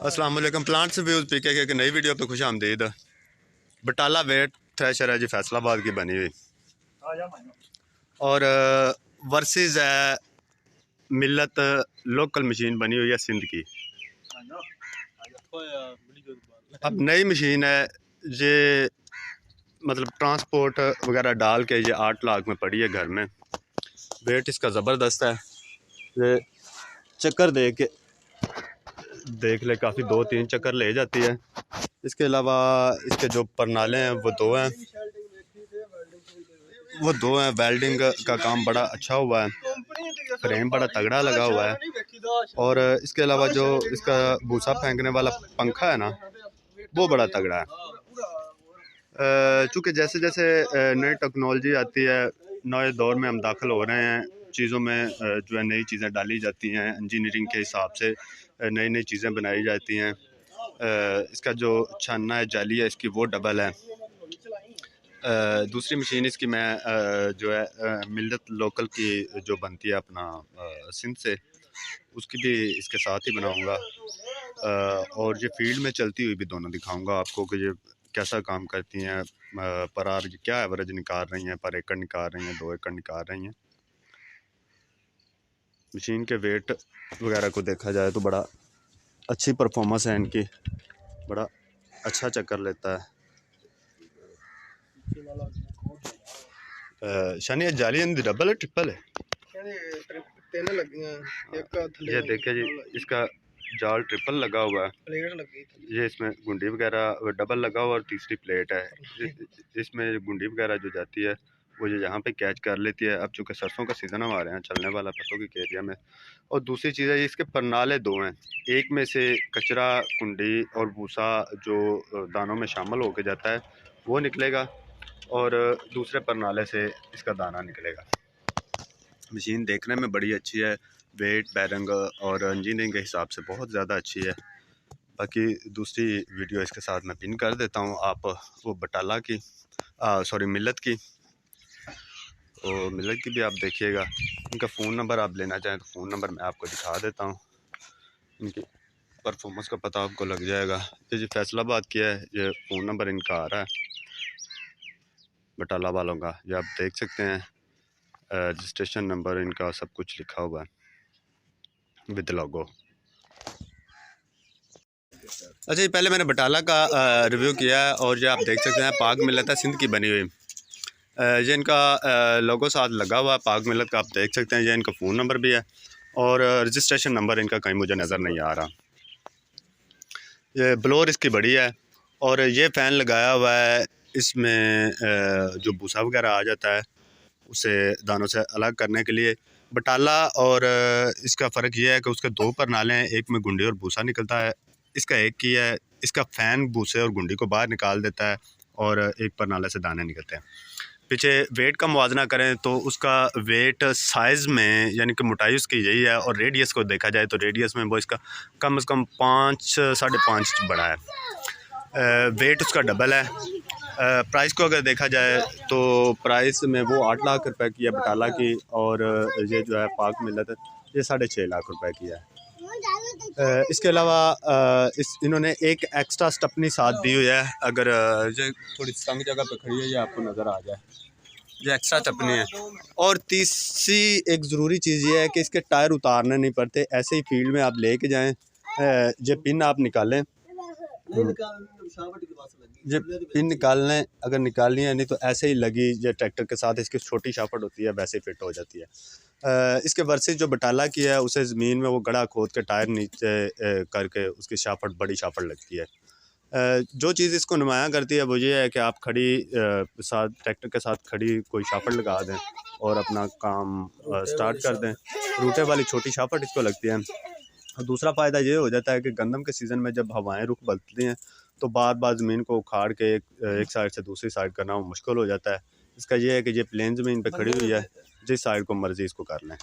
अस्सलाम वालेकुम। Plants views पीके की एक नई वीडियो पे खुश आमदीद। बटाला वेट थ्रेशर है जी, फैसलाबाद की बनी हुई, और वर्सेस है मिल्लत लोकल मशीन बनी हुई है सिंध की। अब नई मशीन है ये, मतलब ट्रांसपोर्ट वगैरह डाल के ये 8 लाख में पड़ी है घर में। वेट इसका ज़बरदस्त है। ये चक्कर देख ले, काफ़ी 2-3 चक्कर ले जाती है। इसके अलावा इसके जो परनाले हैं वो दो हैं। वेल्डिंग का काम बड़ा अच्छा हुआ है, फ्रेम बड़ा तगड़ा लगा हुआ है। और इसके अलावा जो इसका भूसा फेंकने वाला पंखा है ना, वो बड़ा तगड़ा है। चूँकि जैसे जैसे नई टेक्नोलॉजी आती है, नए दौर में हम दाखिल हो रहे हैं, चीज़ों में जो है नई चीज़ें डाली जाती हैं, इंजीनियरिंग के हिसाब से नई नई चीज़ें बनाई जाती हैं। इसका जो छानना है, जाली है इसकी, वो डबल है। दूसरी मशीन इसकी मैं जो है मिल्लत लोकल की जो बनती है अपना सिंध से, उसकी भी इसके साथ ही बनाऊंगा। और ये फील्ड में चलती हुई भी दोनों दिखाऊंगा आपको कि ये कैसा काम करती हैं। पर आर क्या एवरेज निकाल रही हैं, पर एकड़ निकाल रही हैं, 2 एकड़ निकाल रही हैं। मशीन के वेट वगैरह को देखा जाए तो बड़ा अच्छी परफॉर्मेंस है इनकी, बड़ा अच्छा चक्कर लेता है। शानी जाली इनकी डबल है ट्रिपल है? ये देखिए जी, इसका जाल ट्रिपल लगा हुआ है। प्लेट लगी, ये इसमें गुंडी वगैरह डबल लगा हुआ और तीसरी प्लेट है। इसमें गुंडी वगैरह जो जाती है वो ये यहाँ पे कैच कर लेती है। अब चूँकि सरसों का सीज़न हमारे यहाँ चलने वाला पत्तों की एरिया में। और दूसरी चीज़ है, इसके परनाले 2 हैं। एक में से कचरा, कुंडी और भूसा जो दानों में शामिल होकर जाता है वो निकलेगा, और दूसरे परनाले से इसका दाना निकलेगा। मशीन देखने में बड़ी अच्छी है, वेट, बैरंग और इंजीनियरिंग के हिसाब से बहुत ज़्यादा अच्छी है। बाकी दूसरी वीडियो इसके साथ मैं पिन कर देता हूँ, आप वो बटाला की सॉरी मिल्लत की, और मिल्लत की भी आप देखिएगा। इनका फ़ोन नंबर आप लेना चाहें तो फ़ोन नंबर मैं आपको दिखा देता हूँ, इनकी परफॉर्मेंस का पता आपको लग जाएगा। ये जी फैसलाबाद की है, ये फ़ोन नंबर इनका आ रहा है बटाला वालों का, ये आप देख सकते हैं। रजिस्ट्रेशन नंबर इनका सब कुछ लिखा हुआ है विद लोगो। अच्छा जी, पहले मैंने बटाला का रिव्यू किया है, और ये आप देख सकते हैं पाक मिल्लत है सिंध की बनी हुई। ये इनका लोगो साथ लगा हुआ है पाक मिल्लत का, आप देख सकते हैं। ये इनका फ़ोन नंबर भी है, और रजिस्ट्रेशन नंबर इनका कहीं मुझे नज़र नहीं आ रहा। ये ब्लोर इसकी बड़ी है, और ये फ़ैन लगाया हुआ है। इसमें जो भूसा वगैरह आ जाता है उसे दानों से अलग करने के लिए। बटाला और इसका फ़र्क ये है कि उसके 2 परनाले हैं, एक में गुंडी और भूसा निकलता है, इसका एक ही है। इसका फ़ैन भूसे और गुंडी को बाहर निकाल देता है, और एक परनाले से दाने निकलते हैं। पीछे वेट का मुवाजना करें तो उसका वेट साइज़ में, यानी कि मोटाई उसकी यही है, और रेडियस को देखा जाए तो रेडियस में वो इसका कम से कम 5 साढ़े 5 बड़ा है। वेट उसका डबल है। प्राइस को अगर देखा जाए तो प्राइस में वो 8 लाख रुपए की है बटाला की, और ये जो है पाक मिल्लत ये 6.5 लाख रुपए की है। इसके अलावा इन्होंने एक एक्स्ट्रा स्टपनी साथ दी हुई है। अगर ये थोड़ी तंग जगह पे खड़ी है, ये आपको नज़र आ जाए, ये एक्स्ट्रा स्टपनी है। और तीसरी एक ज़रूरी चीज़ ये है कि इसके टायर उतारने नहीं पड़ते, ऐसे ही फील्ड में आप लेके जाएँ। ये पिन आप निकालें, ये पिन निकालने, अगर निकालनी है, नहीं तो ऐसे ही लगी ये ट्रैक्टर के साथ इसकी छोटी शाफट होती है, वैसे फिट हो जाती है। इसके वर्सेस जो बटाला की है उसे ज़मीन में वो गड़ा खोद के टायर नीचे करके उसकी शाफट, बड़ी शाफट लगती है। जो चीज़ इसको नुमायाँ करती है वो ये है कि आप खड़ी साथ ट्रैक्टर के साथ खड़ी कोई शाफट लगा दें और अपना काम स्टार्ट कर दें। रूटे वाली छोटी शाफट इसको लगती है। और दूसरा फ़ायदा ये हो जाता है कि गंदम के सीज़न में जब हवाएं रुख बदलती हैं तो बार बार ज़मीन को उखाड़ के एक साइड से दूसरी साइड करना वो मुश्किल हो जाता है। इसका ये है कि ये प्लेन ज़मीन पे खड़ी हुई है, जिस साइड को मर्ज़ी इसको कर लें।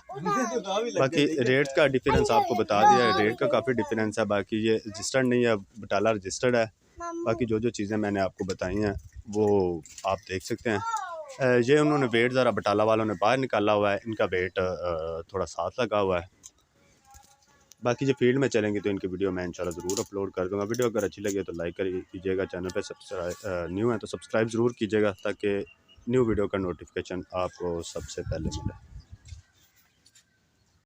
बाकी रेट का डिफरेंस आपको बता दिया है, रेट का काफ़ी डिफरेंस है। बाकी ये रजिस्टर्ड नहीं है, बटाला रजिस्टर्ड है। बाकी जो जो चीज़ें मैंने आपको बताई हैं वो आप देख सकते हैं। ये उन्होंने वेट ज़रा बटाला वालों ने बाहर निकाला हुआ है, इनका वेट थोड़ा साथ लगा हुआ है। बाकी जो फील्ड में चलेंगे तो इनकी वीडियो मैं इंशाल्लाह ज़रूर अपलोड कर दूँगा। वीडियो अगर अच्छी लगे तो लाइक कीजिएगा, चैनल पे सब्सक्राइब न्यू है तो सब्सक्राइब ज़रूर कीजिएगा ताकि न्यू वीडियो का नोटिफिकेशन आपको सबसे पहले मिले।